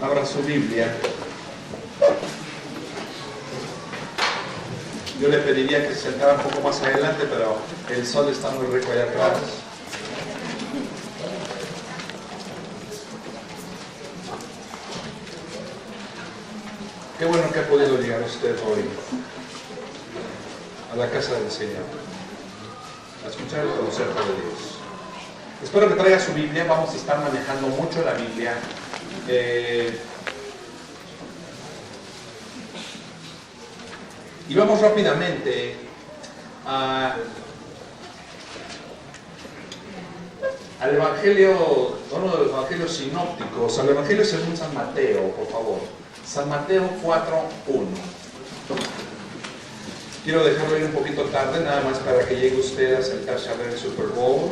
Abra su Biblia. Yo le pediría que se sentara un poco más adelante, pero el sol está muy rico allá atrás. Qué bueno que ha podido llegar usted hoy a la casa del Señor, a escuchar el consejo de Dios. Espero que traiga su Biblia. Vamos a estar manejando mucho la Biblia. Y vamos rápidamente al Evangelio, uno de los Evangelios sinópticos, al Evangelio según San Mateo, por favor. San Mateo 4:1. Quiero dejarlo ir un poquito tarde, nada más para que llegue usted a acercarse a ver el Super Bowl.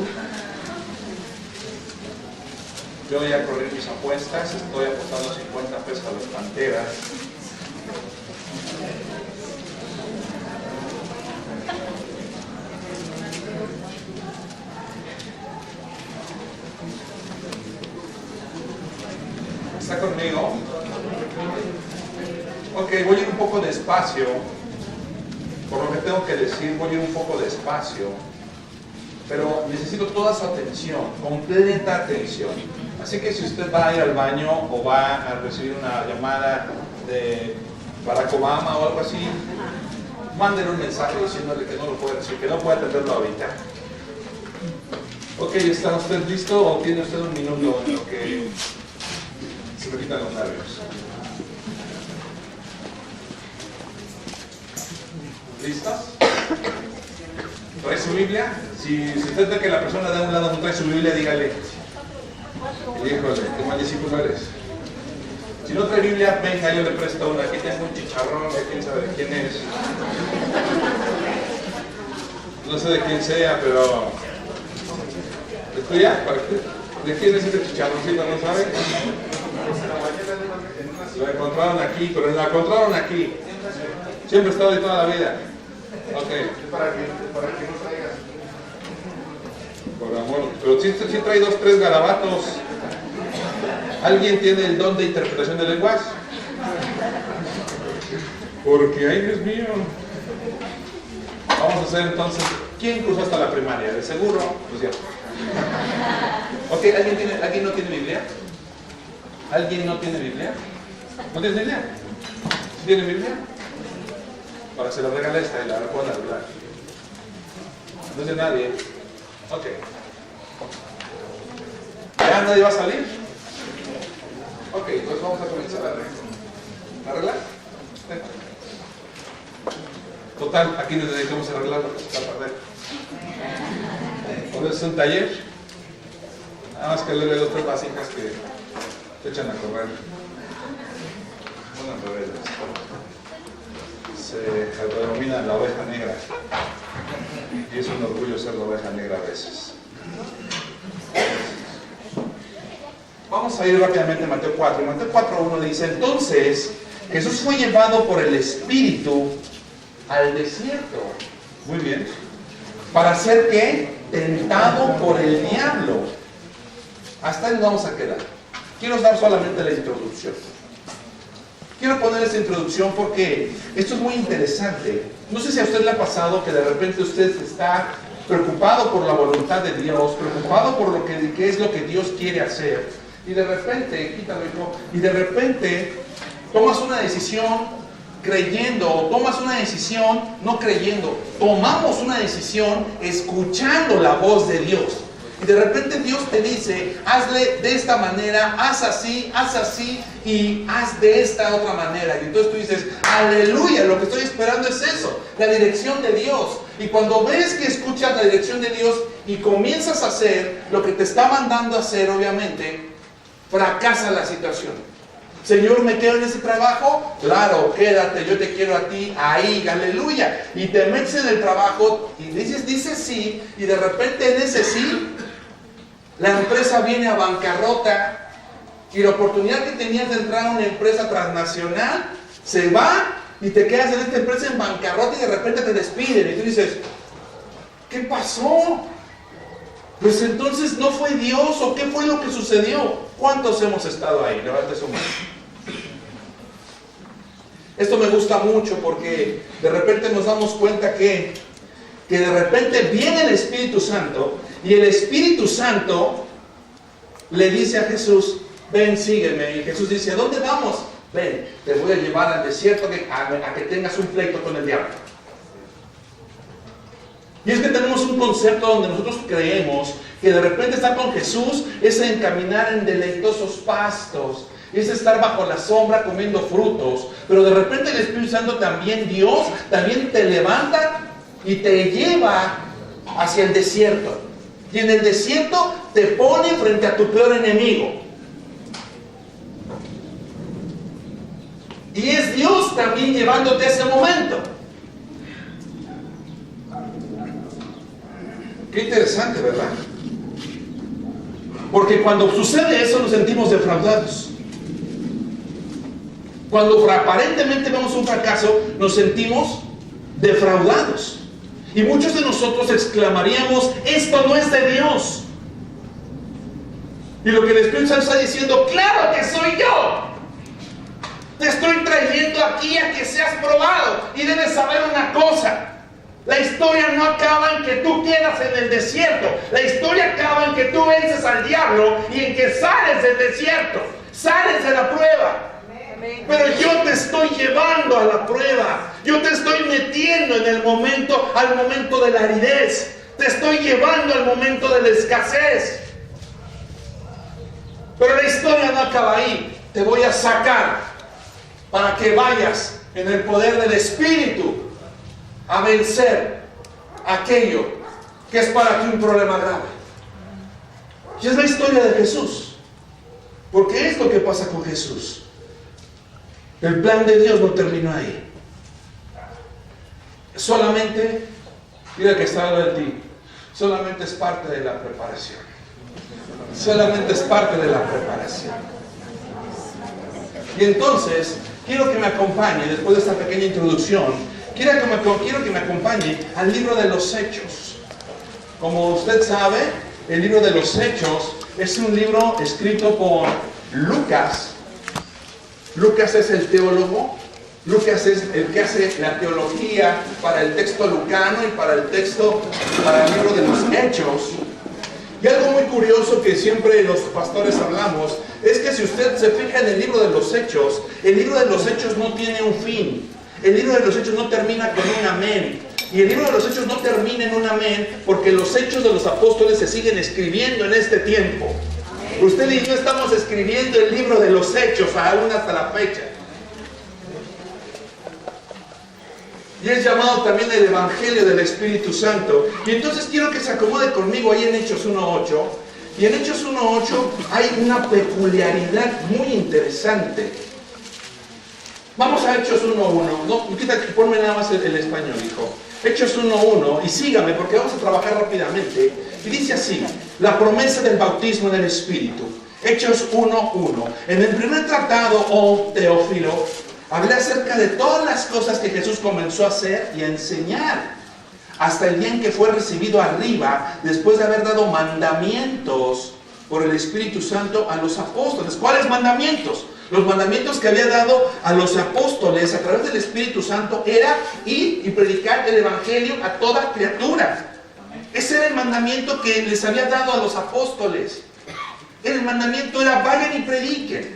Yo ya corrí mis apuestas, estoy apostando 50 pesos a las Panteras. ¿Está conmigo? Ok, voy a ir un poco despacio. Por lo que tengo que decir, voy a ir un poco despacio. Pero necesito toda su atención, completa atención. Así que si usted va a ir al baño o va a recibir una llamada de Barack Obama o algo así, mándele un mensaje diciéndole que no lo puede recibir, que no puede atenderlo ahorita. Ok, ¿está usted listo o tiene usted un minuto en lo que se me quitan los nervios? ¿Listos? ¿Trae su Biblia? Si usted ve que la persona de un lado no trae su Biblia, dígale: híjole, qué mal discípulo eres. Si no trae Biblia, venga, yo le presto una. Aquí tengo un chicharrón que quién sabe de quién es. No sé de quién sea, pero ¿es tuya? ¿De quién es ese chicharroncito? ¿No sabe? Lo encontraron aquí, pero la encontraron aquí. Siempre he estado ahí toda la vida. Ok. Para que no traigas. Por amor. Pero si trae 2, 3 garabatos. ¿Alguien tiene el don de interpretación de lenguas? Porque, ay Dios mío. Vamos a hacer entonces. ¿Quién cruzó hasta la primaria? ¿De seguro? Pues ya. Ok, ¿alguien no tiene Biblia? ¿Alguien no tiene Biblia? ¿No tienes Biblia? ¿Sí tiene Biblia? Para se la regala esta y la pueden arreglar. No es de nadie. Ok. ¿Ya nadie va a salir? Ok, pues vamos a comenzar a arreglar. Total, aquí nos dedicamos a arreglar lo que se va a perder. Pues es un taller. Nada más que leerle 2 o 3 vasijas que se echan a correr. Unas rebeldes. Se denomina la oveja negra. Y es un orgullo ser la oveja negra a veces. Vamos a ir rápidamente a Mateo 4. Mateo 4:1 dice: entonces Jesús fue llevado por el Espíritu al desierto. Muy bien. ¿Para ser qué? Tentado por el diablo. Hasta ahí nos vamos a quedar. Quiero dar solamente la introducción. Quiero poner esta introducción porque esto es muy interesante. No sé si a usted le ha pasado que de repente usted está preocupado por la voluntad de Dios, preocupado por lo que es lo que Dios quiere hacer, y de repente, quítalo hijo, y de repente tomas una decisión creyendo, o tomas una decisión no creyendo, tomamos una decisión escuchando la voz de Dios. Y de repente Dios te dice: hazle de esta manera, haz así y haz de esta otra manera. Y entonces tú dices: aleluya, lo que estoy esperando es eso, la dirección de Dios. Y cuando ves que escuchas la dirección de Dios y comienzas a hacer lo que te está mandando a hacer, obviamente, fracasa la situación. Señor, ¿me quedo en ese trabajo? Claro, quédate, yo te quiero a ti ahí, aleluya. Y te metes en el trabajo y dices sí, y de repente en ese sí, la empresa viene a bancarrota y la oportunidad que tenías de entrar a una empresa transnacional se va y te quedas en esta empresa en bancarrota y de repente te despiden y tú dices: ¿qué pasó? Pues entonces, ¿no fue Dios o qué fue lo que sucedió? ¿Cuántos hemos estado ahí? Levante su mano. Esto me gusta mucho porque de repente nos damos cuenta que de repente viene el Espíritu Santo y el Espíritu Santo le dice a Jesús, ven, sígueme. Y Jesús dice, ¿a dónde vamos? Ven, te voy a llevar al desierto a que tengas un pleito con el diablo. Y es que tenemos un concepto donde nosotros creemos que de repente estar con Jesús es encaminar en deleitosos pastos, es estar bajo la sombra comiendo frutos, pero de repente el Espíritu Santo también, Dios, también te levanta y te lleva hacia el desierto. Y en el desierto te pone frente a tu peor enemigo. Y es Dios también llevándote a ese momento. Qué interesante, ¿verdad? Porque cuando sucede eso nos sentimos defraudados. Cuando aparentemente vemos un fracaso, nos sentimos defraudados. Y muchos de nosotros exclamaríamos, esto no es de Dios. Y lo que el Espíritu Santo está diciendo, claro que soy yo. Te estoy trayendo aquí a que seas probado. Y debes saber una cosa. La historia no acaba en que tú quedas en el desierto. La historia acaba en que tú vences al diablo y en que sales del desierto. Sales de la prueba. Pero yo te estoy llevando a la prueba. Yo te estoy metiendo en el momento, al momento de la aridez. Te estoy llevando al momento de la escasez. Pero la historia no acaba ahí. Te voy a sacar para que vayas en el poder del Espíritu a vencer aquello que es para ti un problema grave. Y es la historia de Jesús. Porque es lo que pasa con Jesús. El plan de Dios no terminó ahí. Solamente, mira que está de ti, solamente es parte de la preparación. Solamente es parte de la preparación. Y entonces, quiero que me acompañe, después de esta pequeña introducción, quiero que me acompañe al libro de los Hechos. Como usted sabe, el libro de los Hechos es un libro escrito por Lucas. Lucas es el teólogo, Lucas es el que hace la teología para el texto lucano y para el libro de los Hechos. Y algo muy curioso que siempre los pastores hablamos, es que si usted se fija en el libro de los Hechos, el libro de los Hechos no tiene un fin. El libro de los Hechos no termina con un amén. Y el libro de los Hechos no termina en un amén, porque los hechos de los apóstoles se siguen escribiendo en este tiempo. Usted y yo estamos escribiendo el libro de los Hechos aún hasta la fecha. Y es llamado también el Evangelio del Espíritu Santo. Y entonces quiero que se acomode conmigo ahí en Hechos 1.8. Y en Hechos 1.8 hay una peculiaridad muy interesante. Vamos a Hechos 1.1. No, ponme nada más el español, hijo. Hechos 1.1, y sígame porque vamos a trabajar rápidamente. Y dice así, la promesa del bautismo del Espíritu. Hechos 1.1. En el primer tratado, oh Teófilo, hablé acerca de todas las cosas que Jesús comenzó a hacer y a enseñar, hasta el día en que fue recibido arriba, después de haber dado mandamientos por el Espíritu Santo a los apóstoles. ¿Cuáles mandamientos? Los mandamientos que había dado a los apóstoles a través del Espíritu Santo era ir y predicar el Evangelio a toda criatura. Ese era el mandamiento que les había dado a los apóstoles. El mandamiento era vayan y prediquen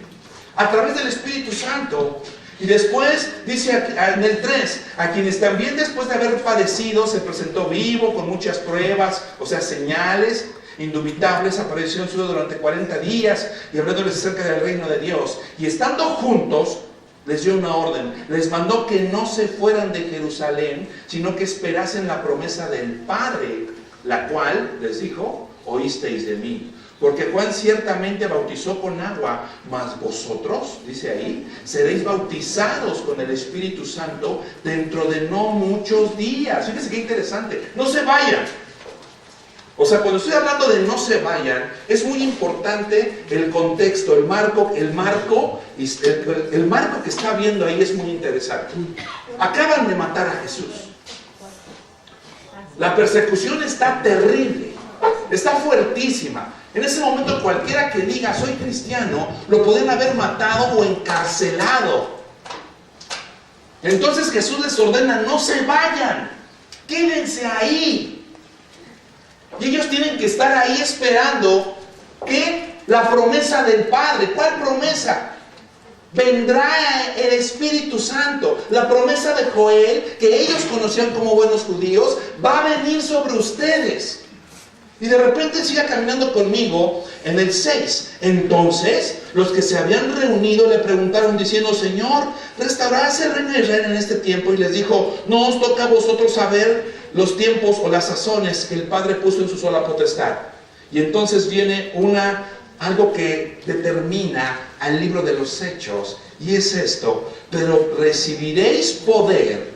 a través del Espíritu Santo. Y después dice en el 3, a quienes también después de haber padecido se presentó vivo con muchas pruebas, o sea, señales indubitables, apareció en su durante 40 días y hablándoles acerca del reino de Dios. Y estando juntos, les dio una orden, les mandó que no se fueran de Jerusalén, sino que esperasen la promesa del Padre, la cual, les dijo, oísteis de mí. Porque Juan ciertamente bautizó con agua, mas vosotros, dice ahí, seréis bautizados con el Espíritu Santo dentro de no muchos días. Fíjense qué interesante, no se vayan. O sea, cuando estoy hablando de no se vayan, es muy importante el contexto, el marco que está viendo ahí es muy interesante. Acaban de matar a Jesús. La persecución está terrible. está fuertísima. En ese momento cualquiera que diga soy cristiano, lo podrían haber matado o encarcelado. Entonces Jesús les ordena, no se vayan, quédense ahí. Y ellos tienen que estar ahí esperando que la promesa del Padre. ¿Cuál promesa? Vendrá el Espíritu Santo. La promesa de Joel, que ellos conocían como buenos judíos, va a venir sobre ustedes. Y de repente siga caminando conmigo en el 6. Entonces, los que se habían reunido le preguntaron diciendo, Señor, ¿restaurarás el reino de Israel en este tiempo? Y les dijo, no os toca a vosotros saber los tiempos o las sazones que el Padre puso en su sola potestad. Y entonces viene algo que determina al libro de los Hechos, y es esto: pero recibiréis poder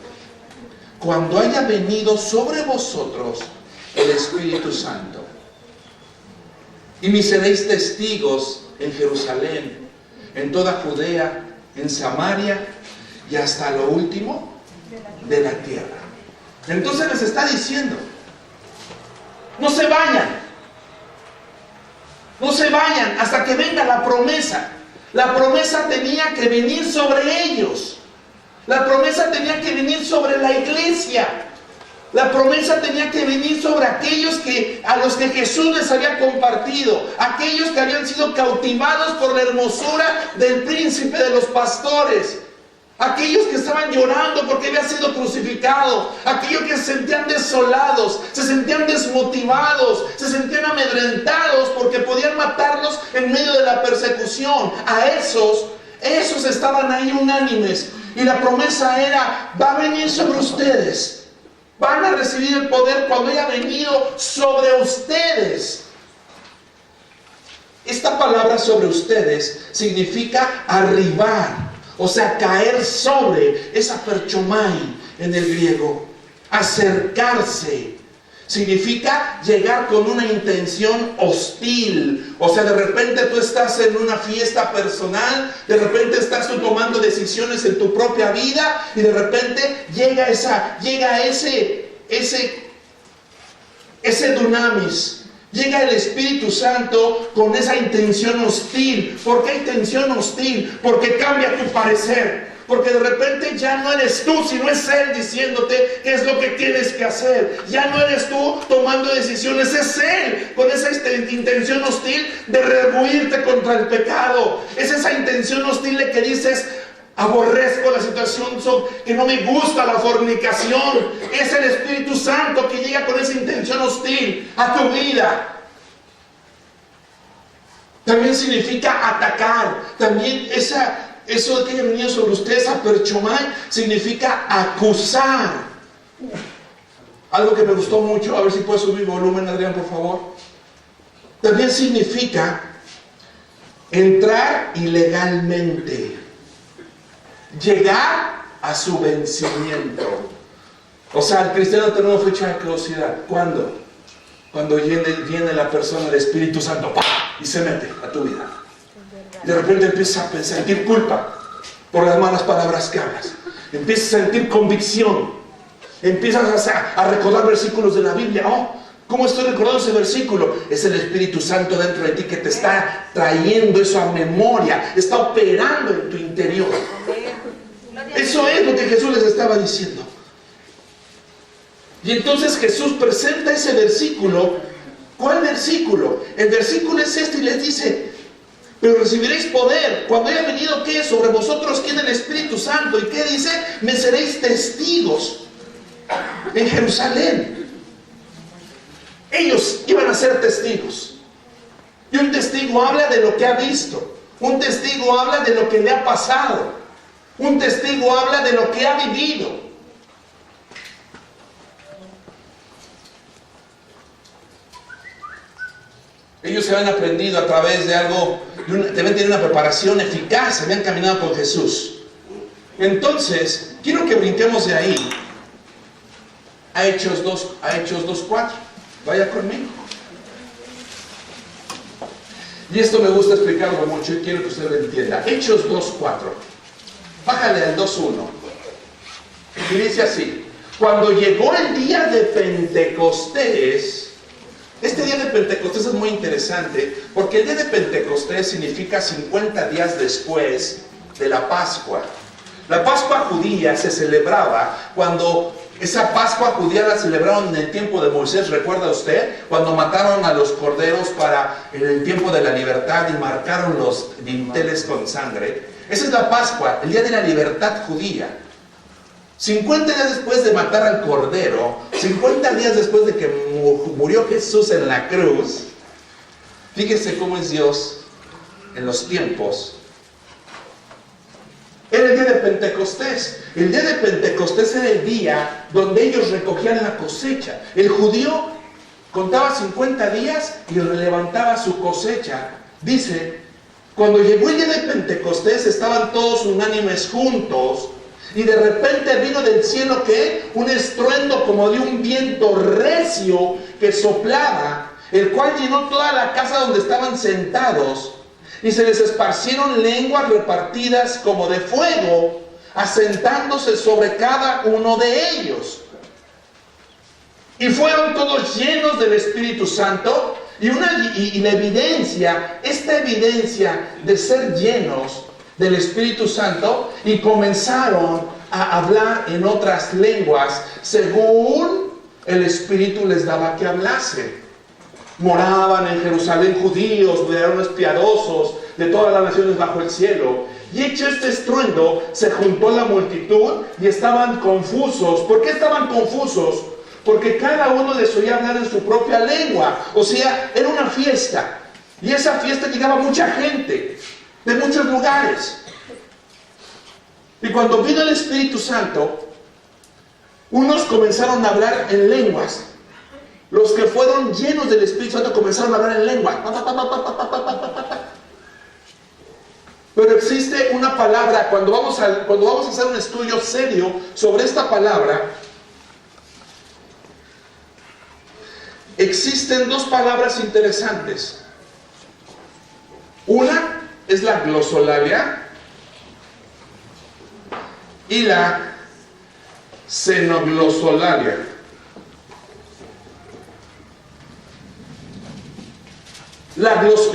cuando haya venido sobre vosotros el Espíritu Santo, y me seréis testigos en Jerusalén, en toda Judea, en Samaria y hasta lo último de la tierra. Entonces les está diciendo, no se vayan, no se vayan hasta que venga la promesa. La promesa tenía que venir sobre ellos. La promesa tenía que venir sobre la iglesia. La promesa tenía que venir sobre aquellos a los que Jesús les había compartido, aquellos que habían sido cautivados por la hermosura del príncipe de los pastores, aquellos que estaban llorando porque había sido crucificado, aquellos que se sentían desolados, se sentían desmotivados, se sentían amedrentados porque podían matarlos en medio de la persecución. A esos estaban ahí unánimes, y la promesa era, va a venir sobre ustedes. Van a recibir el poder cuando haya venido sobre ustedes. Esta palabra sobre ustedes significa arribar, o sea, caer sobre, es aperchomai en el griego. Acercarse significa llegar con una intención hostil. O sea, de repente tú estás en una fiesta personal, de repente estás tú tomando decisiones en tu propia vida, y de repente llega ese dunamis, llega el Espíritu Santo con esa intención hostil. ¿Por qué intención hostil? Porque cambia tu parecer. Porque de repente ya no eres tú, sino es Él diciéndote qué es lo que tienes que hacer. Ya no eres tú tomando decisiones, es Él con esa intención hostil de rebuirte contra el pecado. Es esa intención hostil de que dices, aborrezco la situación, que no me gusta la fornicación. Es el Espíritu Santo que llega con esa intención hostil a tu vida. También significa atacar. También eso de que haya venido sobre ustedes, aperchomai, significa acusar. Algo que me gustó mucho, a ver si puedes subir volumen, Adrián, por favor. También significa entrar ilegalmente, llegar a su vencimiento. O sea, el cristiano tenemos fecha de caducidad. ¿Cuándo? Cuando viene la persona del Espíritu Santo, ¡pah!, y se mete a tu vida. De repente empiezas a sentir culpa por las malas palabras que hablas. Empiezas a sentir convicción. Empiezas a recordar versículos de la Biblia. Oh, ¿cómo estoy recordando ese versículo? Es el Espíritu Santo dentro de ti que te está trayendo eso a memoria. Está operando en tu interior. Eso es lo que Jesús les estaba diciendo. Y entonces Jesús presenta ese versículo. ¿Cuál versículo? El versículo es este, y les dice, pero recibiréis poder cuando haya venido, ¿qué? Sobre vosotros, ¿quién? El Espíritu Santo. ¿Y qué dice? Me seréis testigos en Jerusalén. Ellos iban a ser testigos. Y un testigo habla de lo que ha visto. Un testigo habla de lo que le ha pasado. Un testigo habla de lo que ha vivido. Ellos se habían aprendido a través de algo, deben tener una preparación eficaz, habían caminado con Jesús. Entonces, quiero que brinquemos de ahí a Hechos 2:4. Vaya conmigo. Y esto me gusta explicarlo mucho y quiero que usted lo entienda. Hechos 2:4. Bájale al 2:1. Y dice así: cuando llegó el día de Pentecostés, Este día de Pentecostés es muy interesante porque el día de Pentecostés significa 50 días después de la Pascua. La Pascua judía se celebraba cuando esa Pascua judía la celebraron en el tiempo de Moisés, ¿recuerda usted? Cuando mataron a los corderos en el tiempo de la libertad y marcaron los dinteles con sangre. Esa es la Pascua, el día de la libertad judía. 50 días después de matar al cordero, 50 días después de que murió Jesús en la cruz, fíjese cómo es Dios en los tiempos. Era el día de Pentecostés. El día de Pentecostés era el día donde ellos recogían la cosecha. El judío contaba 50 días y levantaba su cosecha. Dice, cuando llegó el día de Pentecostés estaban todos unánimes juntos. Y de repente vino del cielo, ¿qué? Un estruendo como de un viento recio que soplaba, el cual llenó toda la casa donde estaban sentados, y se les esparcieron lenguas repartidas como de fuego, asentándose sobre cada uno de ellos. Y fueron todos llenos del Espíritu Santo, y la evidencia, esta evidencia de ser llenos del Espíritu Santo, y comenzaron a hablar en otras lenguas según el Espíritu les daba que hablase. Moraban en Jerusalén judíos, varones piadosos de todas las naciones bajo el cielo. Y hecho este estruendo, se juntó la multitud y estaban confusos. ¿Por qué estaban confusos? Porque cada uno les oía hablar en su propia lengua. O sea, era una fiesta. Y esa fiesta llegaba mucha gente de muchos lugares. Y cuando vino el Espíritu Santo, unos comenzaron a hablar en lenguas. Los que fueron llenos del Espíritu Santo comenzaron a hablar en lenguas. Pero existe una palabra, cuando vamos a hacer un estudio serio sobre esta palabra, existen dos palabras interesantes. Una es la glosolalia y la xenoglosolalia.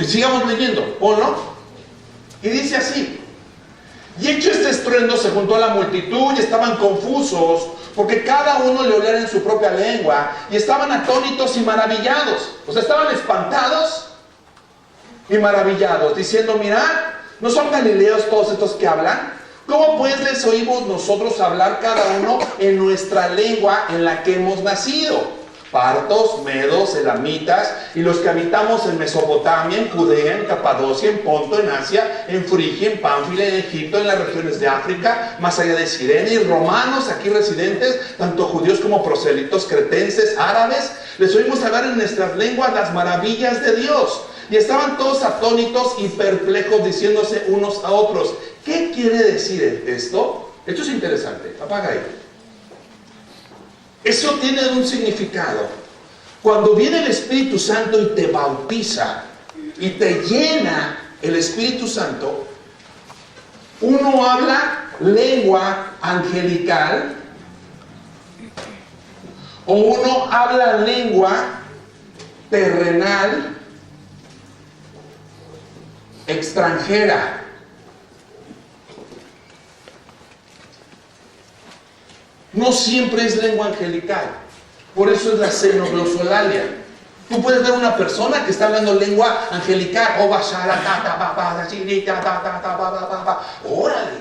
Sigamos leyendo, ¿o no? Y dice así: y hecho este estruendo se juntó a la multitud y estaban confusos, porque cada uno le olía en su propia lengua, y estaban atónitos y maravillados. O sea, estaban espantados y maravillados, diciendo: mirad, ¿no son galileos todos estos que hablan? ¿Cómo pues les oímos nosotros hablar cada uno en nuestra lengua en la que hemos nacido? Partos, medos, elamitas, y los que habitamos en Mesopotamia, en Judea, en Capadocia, en Ponto, en Asia, en Frigia, en Pánfila, en Egipto, en las regiones de África, más allá de Sirene, y romanos aquí residentes, tanto judíos como prosélitos, cretenses, árabes, les oímos hablar en nuestras lenguas las maravillas de Dios. Y estaban todos atónitos y perplejos, diciéndose unos a otros: ¿qué quiere decir esto? Esto es interesante. Apaga ahí. Eso tiene un significado. Cuando viene el Espíritu Santo y te bautiza y te llena el Espíritu Santo, uno habla lengua angelical o uno habla lengua terrenal extranjera. No siempre es lengua angelical. Por eso es la xenoglosolalia. Tú puedes ver una persona que está hablando lengua angelical. Órale,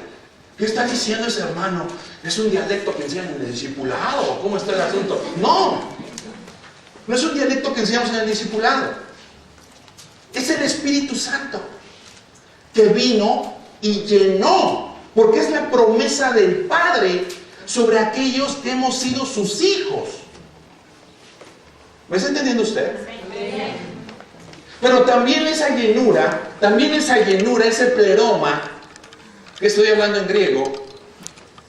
¿qué está diciendo ese hermano? ¿Es un dialecto que enseñan en el discipulado? ¿Cómo está el asunto? No es un dialecto que enseñamos en el discipulado. Es el Espíritu Santo que vino y llenó, porque es la promesa del Padre sobre aquellos que hemos sido sus hijos. ¿Me está entendiendo usted? Pero también esa llenura, ese pleroma, que estoy hablando en griego,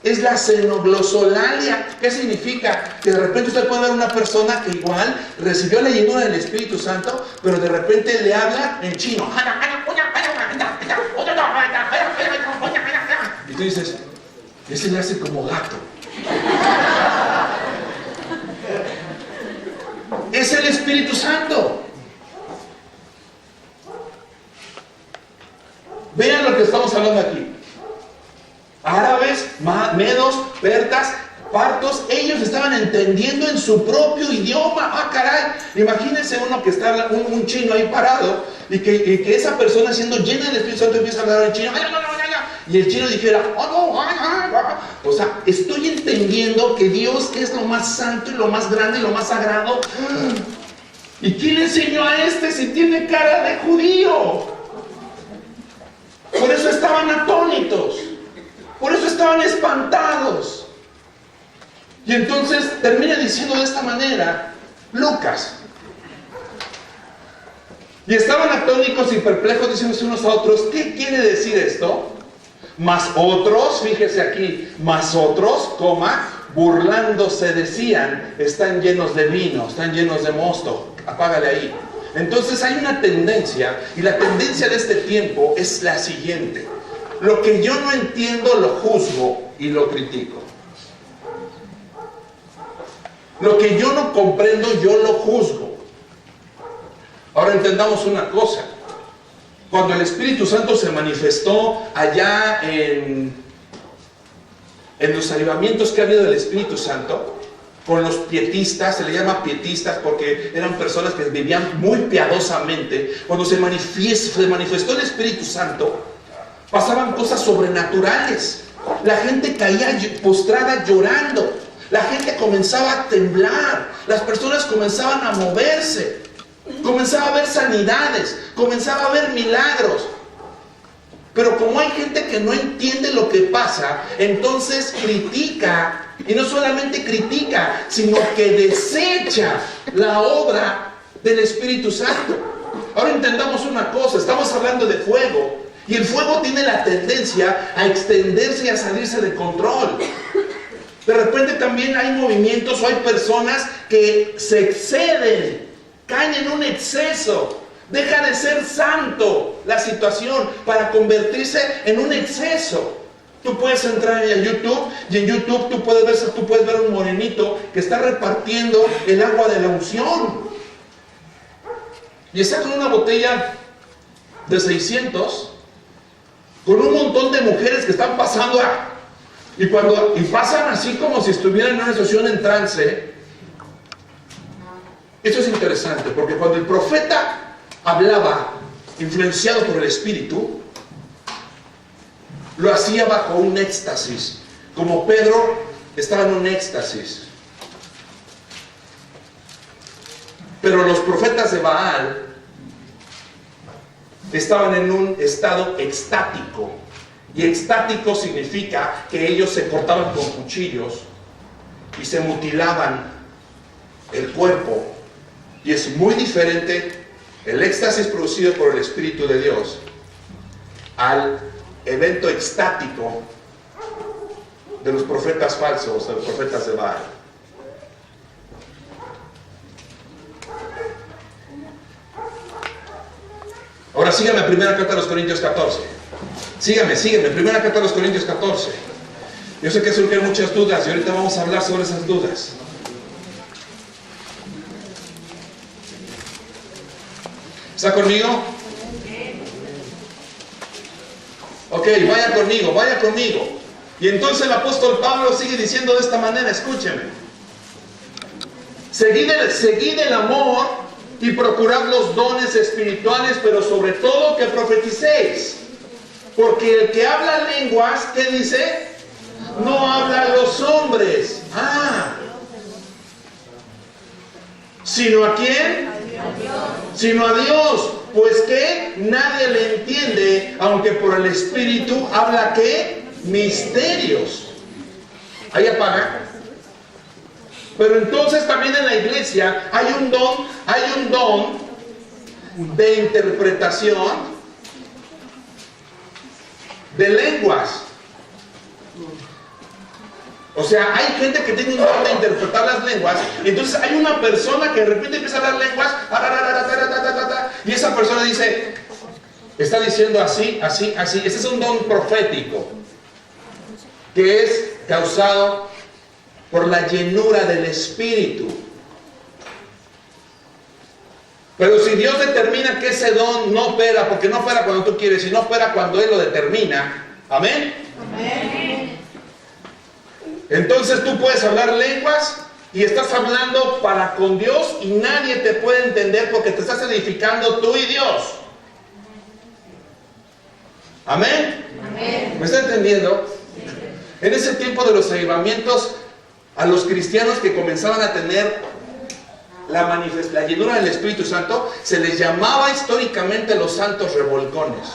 es la xenoglosolalia. ¿Qué significa? Que de repente usted puede ver una persona que igual recibió la llenura del Espíritu Santo, pero de repente le habla en chino. Y tú dices: ese le hace como gato. es el Espíritu Santo. Vean lo que estamos hablando aquí. Árabes, medos, pertas, partos, ellos estaban entendiendo en su propio idioma. Ah, caray, imagínense uno que está, un chino ahí parado, y que esa persona siendo llena del Espíritu Santo empieza a hablar en chino, y el chino dijera, o sea, estoy entendiendo que Dios es lo más santo y lo más grande y lo más sagrado. ¿Y quién le enseñó a este si tiene cara de judío? Por eso estaban atónitos, por eso estaban espantados. Y entonces termina diciendo de esta manera Lucas. Y estaban atónicos y perplejos diciéndose unos a otros, ¿qué quiere decir esto? Mas otros, fíjese aquí, mas otros, burlándose decían, están llenos de vino, están llenos de mosto. Apágale ahí. Entonces hay una tendencia, y la tendencia de este tiempo es la siguiente: lo que yo no entiendo lo juzgo y lo critico. Lo que yo no comprendo yo lo juzgo. Ahora entendamos una cosa. Cuando el Espíritu Santo se manifestó allá en los avivamientos que ha habido del Espíritu Santo, con los pietistas, se le llama pietistas porque eran personas que vivían muy piadosamente. Cuando se manifestó el Espíritu Santo, pasaban cosas sobrenaturales. La gente caía postrada llorando, la gente comenzaba a temblar, las personas comenzaban a moverse, comenzaba a haber sanidades, comenzaba a haber milagros. Pero como hay gente que no entiende lo que pasa, entonces critica. Y no solamente critica, sino que desecha la obra del Espíritu Santo. Ahora entendamos una cosa, estamos hablando de fuego, y el fuego tiene la tendencia a extenderse y a salirse de control. De repente también hay movimientos o hay personas que se exceden, caen en un exceso. Deja de ser santo la situación para convertirse en un exceso. Tú puedes entrar a YouTube y en YouTube tú puedes ver un morenito que está repartiendo el agua de la unción. Y está con una botella de 600, con un montón de mujeres que están pasando y pasan así como si estuvieran en una situación en trance. Esto es interesante, porque cuando el profeta hablaba influenciado por el Espíritu, lo hacía bajo un éxtasis, como Pedro estaba en un éxtasis. Pero los profetas de Baal estaban en un estado extático, y extático significa que ellos se cortaban con cuchillos y se mutilaban el cuerpo. Y es muy diferente el éxtasis producido por el Espíritu de Dios al evento extático de los profetas falsos, de los profetas de Baal. Ahora síganme a 1 carta de los Corintios 14. Síganme, 1 carta de los Corintios 14. Yo sé que surgen muchas dudas y ahorita vamos a hablar sobre esas dudas. ¿Está conmigo? Ok, vaya conmigo. Y entonces el apóstol Pablo sigue diciendo de esta manera, escúcheme. Seguid el amor y procurad los dones espirituales, pero sobre todo que profeticéis. Porque el que habla lenguas, ¿qué dice? No habla a los hombres. ¿Sino a quién? Sino a Dios. Pues que nadie le entiende, aunque por el Espíritu habla ¿qué? Misterios. Ahí apaga. Pero entonces también en la iglesia hay un don de interpretación de lenguas. O sea, hay gente que tiene un don de interpretar las lenguas, y entonces hay una persona que de repente empieza a hablar lenguas, y esa persona está diciendo así. Ese es un don profético, que es causado por la llenura del Espíritu. Pero si Dios determina que ese don no opera, porque no opera cuando tú quieres, sino opera cuando Él lo determina, ¿amén? Amén. Entonces tú puedes hablar lenguas y estás hablando para con Dios y nadie te puede entender porque te estás edificando tú y Dios. ¿Amén? Amén. ¿Me está entendiendo? En ese tiempo de los avivamientos, a los cristianos que comenzaban a tener la llenura del Espíritu Santo, se les llamaba históricamente los santos revolcones.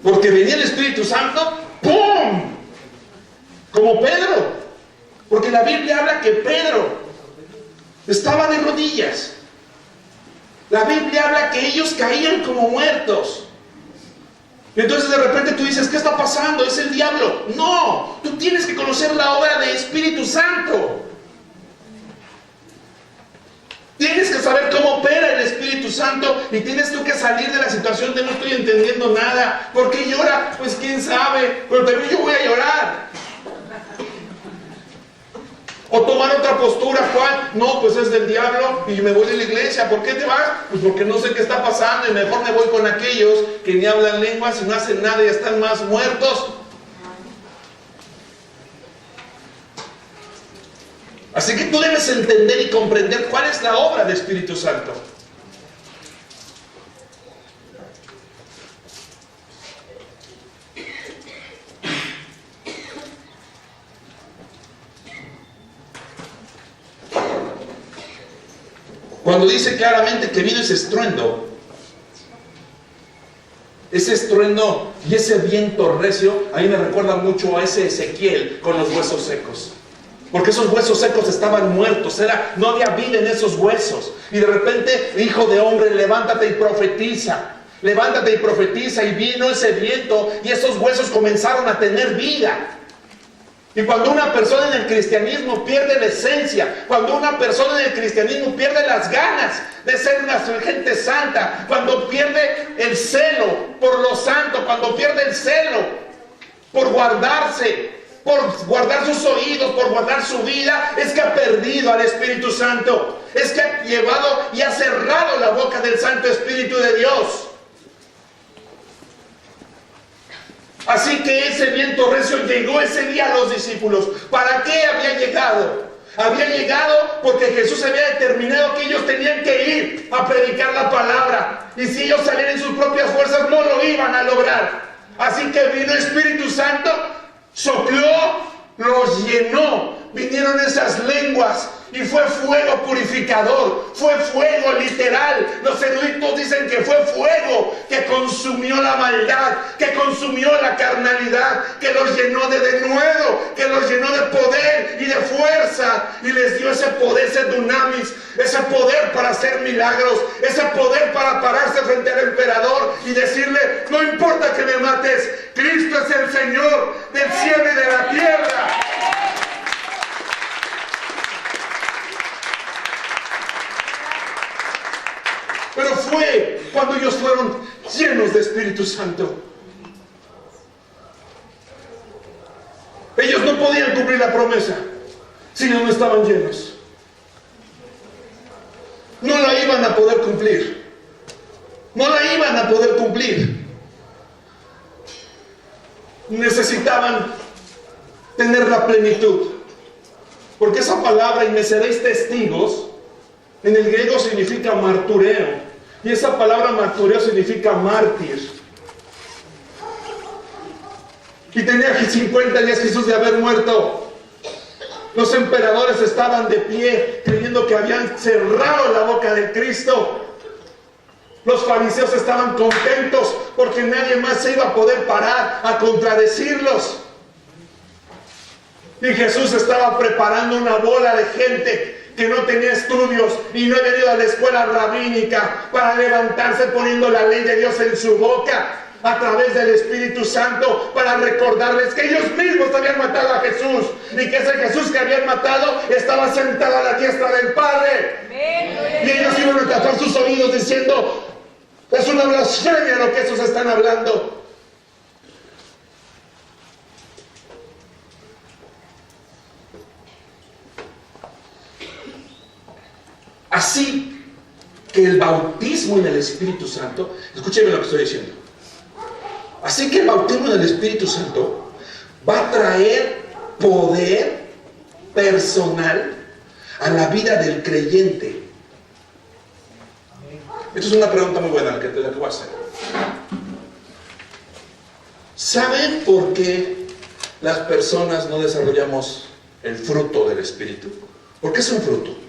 Porque venía el Espíritu Santo, ¡pum!, como Pedro. Porque la Biblia habla que Pedro estaba de rodillas. La Biblia habla que ellos caían como muertos. Y entonces de repente tú dices, ¿qué está pasando? ¿Es el diablo? No, tú tienes que conocer la obra del Espíritu Santo. Tienes que saber cómo opera el Espíritu Santo y tienes tú que salir de la situación de no estoy entendiendo nada. ¿Por qué llora? Pues quién sabe, pero también yo voy a llorar. O tomar otra postura, ¿cuál? No, pues es del diablo y me voy de la iglesia. ¿Por qué te vas? Pues porque no sé qué está pasando y mejor me voy con aquellos que ni hablan lenguas y no hacen nada y están más muertos. Así que tú debes entender y comprender cuál es la obra del Espíritu Santo. Cuando dice claramente que vino ese estruendo y ese viento recio, a mí me recuerda mucho a ese Ezequiel con los huesos secos. Porque esos huesos secos estaban muertos, no había vida en esos huesos. Y de repente, hijo de hombre, levántate y profetiza. Levántate y profetiza. Y vino ese viento y esos huesos comenzaron a tener vida. Y cuando una persona en el cristianismo pierde la esencia, cuando una persona en el cristianismo pierde las ganas de ser una gente santa, cuando pierde el celo por lo santo, cuando pierde el celo por guardarse, por guardar sus oídos, por guardar su vida, es que ha perdido al Espíritu Santo. Es que ha llevado y ha cerrado la boca del Santo Espíritu de Dios. Así que ese viento recio llegó ese día a los discípulos. ¿Para qué había llegado? Había llegado porque Jesús había determinado que ellos tenían que ir a predicar la palabra. Y si ellos salían en sus propias fuerzas, no lo iban a lograr. Así que vino el Espíritu Santo, sopló, los llenó, vinieron esas lenguas y fue fuego purificador, fue fuego literal. Los eruditos dicen que fue fuego que consumió la maldad, que consumió la carnalidad, que los llenó de denuedo, que los llenó de poder y de fuerza y les dio ese poder, ese dunamis, ese poder para hacer milagros, ese poder para pararse frente al emperador y decirle, no importa que me mates, Cristo es el Señor del cielo y de la tierra. Pero fue cuando ellos fueron llenos de Espíritu Santo. Ellos no podían cumplir la promesa si no estaban llenos. No la iban a poder cumplir. No la iban a poder cumplir. Necesitaban tener la plenitud. Porque esa palabra, y me seréis testigos, en el griego significa martureo. Y esa palabra martureo significa mártir. Y tenía 50 días Jesús de haber muerto. Los emperadores estaban de pie, creyendo que habían cerrado la boca de Cristo. Los fariseos estaban contentos porque nadie más se iba a poder parar a contradecirlos. Y Jesús estaba preparando una bola de gente que no tenía estudios y no había ido a la escuela rabínica para levantarse poniendo la ley de Dios en su boca a través del Espíritu Santo, para recordarles que ellos mismos habían matado a Jesús y que ese Jesús que habían matado estaba sentado a la diestra del Padre. Y ellos iban a tapar sus oídos diciendo, es una blasfemia lo que esos están hablando. Así que el bautismo en el Espíritu Santo, escúcheme lo que estoy diciendo. Así que el bautismo en el Espíritu Santo va a traer poder personal a la vida del creyente. Esta es una pregunta muy buena la que voy a hacer. ¿Saben por qué las personas no desarrollamos el fruto del Espíritu? ¿Por qué es un fruto?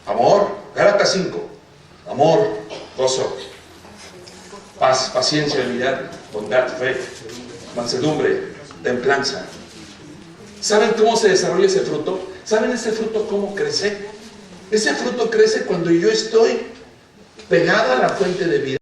Amor, Gálatas 5. Amor, gozo, paz, paciencia, humildad, bondad, fe, mansedumbre, templanza. ¿Saben cómo se desarrolla ese fruto? ¿Saben ese fruto cómo crece? Ese fruto crece cuando yo estoy pegado a la fuente de vida.